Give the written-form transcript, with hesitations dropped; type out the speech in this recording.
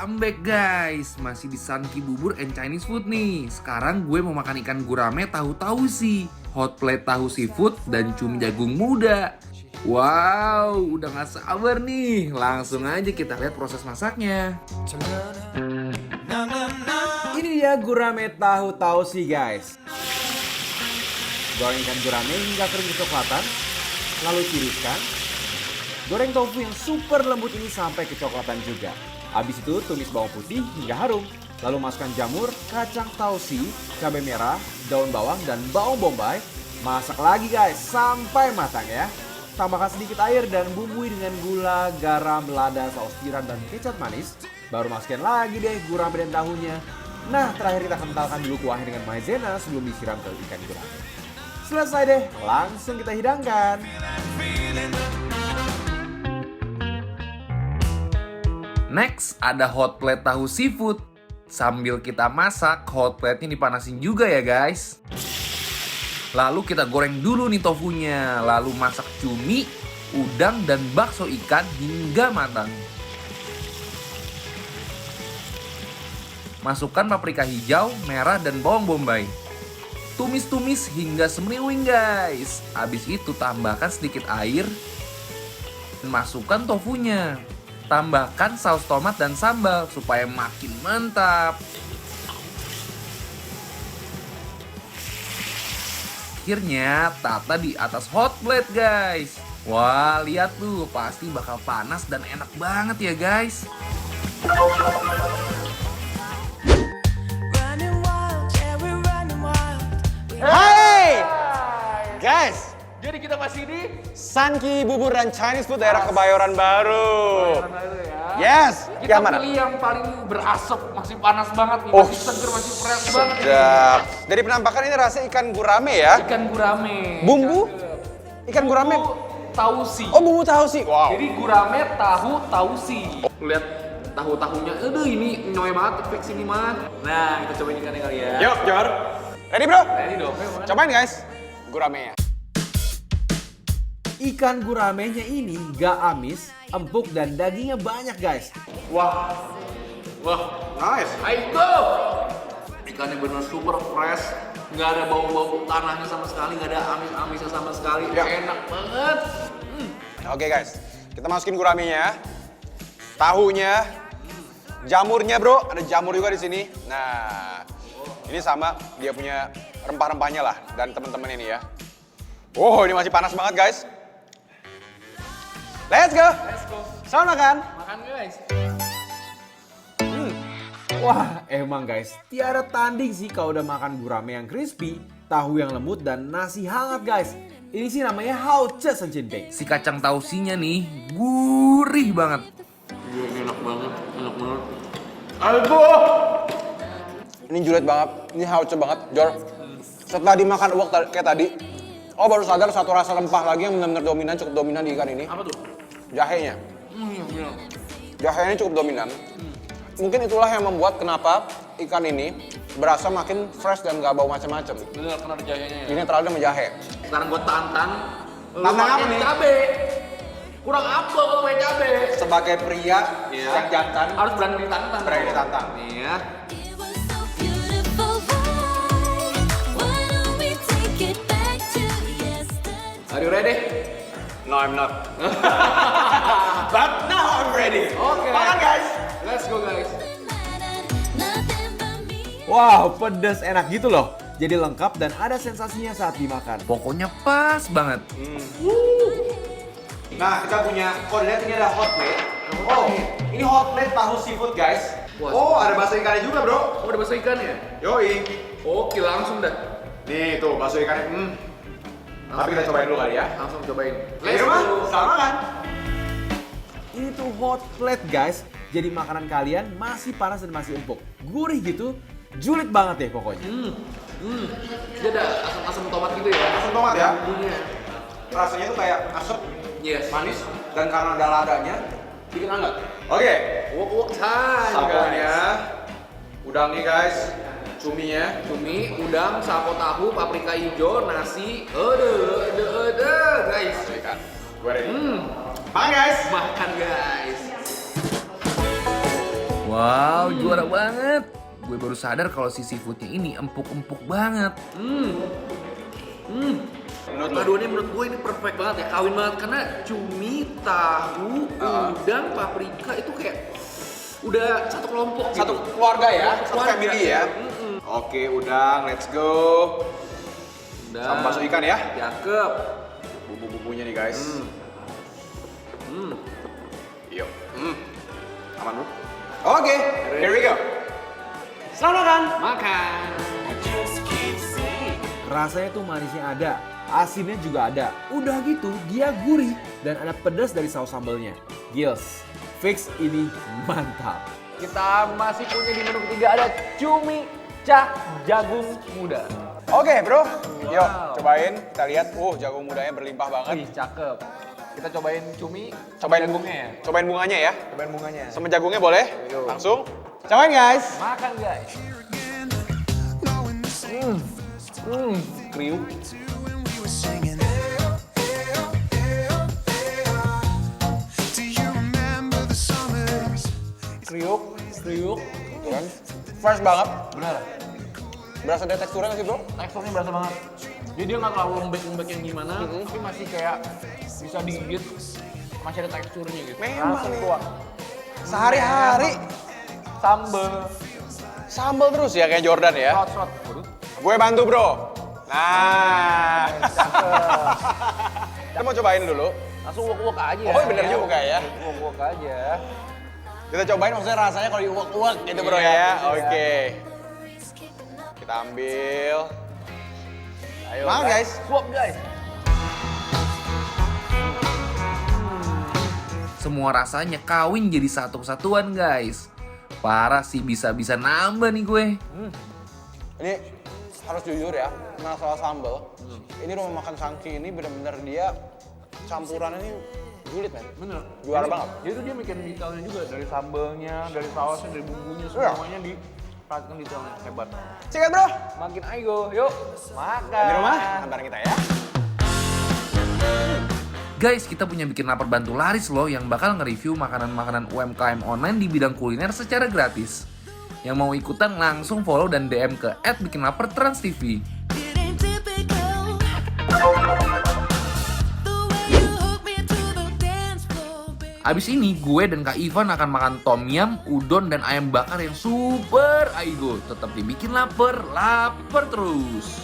comeback guys. Masih di Sanki Bubur and Chinese Food nih. Sekarang gue mau makan ikan gurame tahu tausi, hot plate tahu seafood, dan cumi jagung muda. Wow, udah gak sabar nih. Langsung aja kita lihat proses masaknya. Ini dia gurame tahu tausi guys. Goreng ikan gurame hingga kering kecoklatan, lalu tiriskan. Goreng tofu yang super lembut ini sampai kecoklatan juga. Habis itu tumis bawang putih hingga harum. Lalu masukkan jamur, kacang tausi, cabai merah, daun bawang, dan bawang bombay. Masak lagi guys sampai matang ya. Tambahkan sedikit air dan bumbui dengan gula, garam, lada, saus tiram, dan kecap manis. Baru masukkan lagi deh gurame dan tahunya. Nah, terakhir kita kentalkan dulu kuahnya dengan maizena sebelum disiram ke ikan gurame. Selesai deh, langsung kita hidangkan. Next, ada hot plate tahu seafood. Sambil kita masak, hot plate-nya dipanasin juga ya guys. Lalu kita goreng dulu nih tofunya. Lalu masak cumi, udang, dan bakso ikan hingga matang. Masukkan paprika hijau, merah, dan bawang bombay. Tumis-tumis hingga semriwing guys. Habis itu tambahkan sedikit air dan masukkan tofunya. Tambahkan saus tomat dan sambal supaya makin mantap. Akhirnya tata di atas hot plate guys. Wah, lihat tuh, pasti bakal panas dan enak banget ya guys. Hai guys, Jadi kita masih di Sanki Bubur dan Chinese Food daerah Kebayoran Baru. ya. Yes, Kita yang mana? pilih yang paling berasap, masih panas banget nih, Oh, masih seger, masih fresh banget nih. Sedap. Dari penampakan ini rasa ikan gurame ya. Ikan gurame. Bumbu? Ikan gurame. Bumbu tausi. Oh, bumbu tausi. Wow. Jadi gurame tahu tausi. Lihat tahu-tahunya, aduh ini nyoy banget, fix ini mah. Nah, kita cobain ikannya kali ya. Yuk, Jor. Ready bro? Nah, ini dong, ayo makan. Cobain guys, guramenya. Ikan guramenya ini gak amis, empuk, dan dagingnya banyak guys. Wah, Nice. ayo go! Ikannya bener super fresh, nggak ada bau-bau tanahnya sama sekali, nggak ada amis-amisnya sama sekali, Ya. enak banget. Oke guys, kita masukin guramenya, tahunya, jamurnya bro, ada jamur juga di sini. Nah, ini sama dia punya rempah-rempahnya lah dan teman-teman ini ya. Oh, ini masih panas banget guys. Let's go. Let's go, Selamat makan. makan guys. Wah, emang guys, tiada tanding sih kalau udah makan gurame yang crispy, tahu yang lembut, dan nasi hangat guys. Ini sih namanya hauce senjinping. Si kacang tausinya nih, gurih banget. Iya, enak banget, enak banget. Ayo go! Ini julid banget, ini hauce banget, Jor. Setelah dimakan uwak kayak tadi, oh baru sadar satu rasa rempah lagi yang benar-benar dominan, cukup dominan di ikan ini. Apa tuh? Jahenya. Iya. Jahenya cukup dominan. Mungkin itulah yang membuat kenapa ikan ini berasa makin fresh dan gak bau macam-macam. Bener, kena jahenya ya. Ini terlalu sama jahe. Sekarang gue tantang. lu Tantang apa pakai nih? Cabe. Kurang apa kalau pakai cabe? Sebagai pria Iya. yang jantan, Harus berani ditantang. berani ditantang. Nih ya. It was so beautiful. Why don't we take it back to yesterday? Are you ready? No, I'm not. But now I'm ready. Oke. Makan guys. Let's go guys. Nothing but me. Wow, pedas enak gitu loh. Jadi lengkap dan ada sensasinya saat dimakan. Pokoknya pas banget. Nah, kita punya koordinat ini ada hot plate. Oh, ini hot plate tahu seafood guys. Wah. Oh, ada bakso ikannya juga bro. Oh, udah bakso ikan ya? Yoi. Oke, langsung dah. Nih tuh bakso ikannya. Tapi kita cobain dulu kali ya. Langsung cobain. Let's go. Selamat makan. Ini tuh hot plate guys. Jadi makanan kalian masih panas dan masih empuk. Gurih gitu, julid banget deh pokoknya. Dia ada asam-asam tomat gitu ya. Asam tomat ya. Bumbunya. Rasanya tuh kayak asap, Yes. manis, dan karena ada ladanya, bikin hangat. Oke, Wok time. saponya, udangnya guys, cuminya. Cumi, udang, sapo tahu, paprika hijau, nasi. Ede, guys. Bakso ikan. Gue ready. Makan guys. Makan guys. Wow, juara banget. Gue baru sadar kalau si seafoodnya ini empuk-empuk banget. Paduannya menurut gue ini perfect banget ya, kawin banget karena cumi, tahu, udang, paprika itu kayak udah satu kelompok gitu. Satu keluarga ya, satu Keluarga. family ya. Oke, udang, let's go. Udah. Sama bakso ikan ya. Cakep. Bumbu-bumbunya nih guys. Yuk. Aman bro. Oke, here we go. Selamat makan. Rasanya tuh manisnya ada, asinnya juga ada. Udah gitu, dia gurih dan ada pedas dari saus sambalnya. Gils, fix ini mantap. Kita masih punya di menu ketiga ada cumi cak jagung muda. Oke bro, yuk cobain. Kita lihat, jagung mudanya berlimpah banget. Wih, cakep. Kita cobain cumi, Cobain jagungnya ya. Cobain bunganya ya. Cobain bunganya. Sama jagungnya boleh? Yuk. Langsung. Cobain guys. Makan guys. Kriuk. Kriuk. Tuh kan? Fresh banget. Bener. Berasa ada teksturnya nggak sih bro? Teksturnya berasa banget. Jadi dia nggak terlalu lembek-lembek yang gimana, tapi masih kayak bisa digigit, masih ada teksturnya gitu. Memang Langsung nih. keluar. Sehari-hari Sambel. sambal terus ya kayak Jordan ya. Shot. Waduh. Gue bantu bro. Nah. Kita mau cobain dulu. Langsung uak-uak aja. Oh, bener juga ya. Uak-uak aja. Kita cobain maksudnya rasanya kalau diuak-uak gitu bro Iya, ya. betul ya. Oke. Kita ambil. Ayo Makan, guys. Suap guys. Semua rasanya kawin jadi satu kesatuan guys. Parah sih, bisa-bisa nambah nih gue. Ini harus jujur ya, masalah sambal. Ini rumah makan Sangki ini benar-benar dia campurannya ini julid men. Bener. Juara Jadi- banget. Jadi tuh dia bikin detailnya juga dari sambelnya, dari sausnya, dari bumbunya Iya. semuanya di perhatikan detailnya hebat. Sikat bro. Makin ayo, yuk makan. Di rumah, bareng kita ya. Guys, kita punya bikin lapar bantu laris loh yang bakal nge-review makanan-makanan UMKM online di bidang kuliner secara gratis. Yang mau ikutan langsung follow dan DM ke @bikinlapertransTV. It ain't typical. The way you hook me to the dance floor, baby. Abis ini gue dan Kak Ivan akan makan tom yum, udon, dan ayam bakar yang super aigo. Tetap dibikin lapar terus.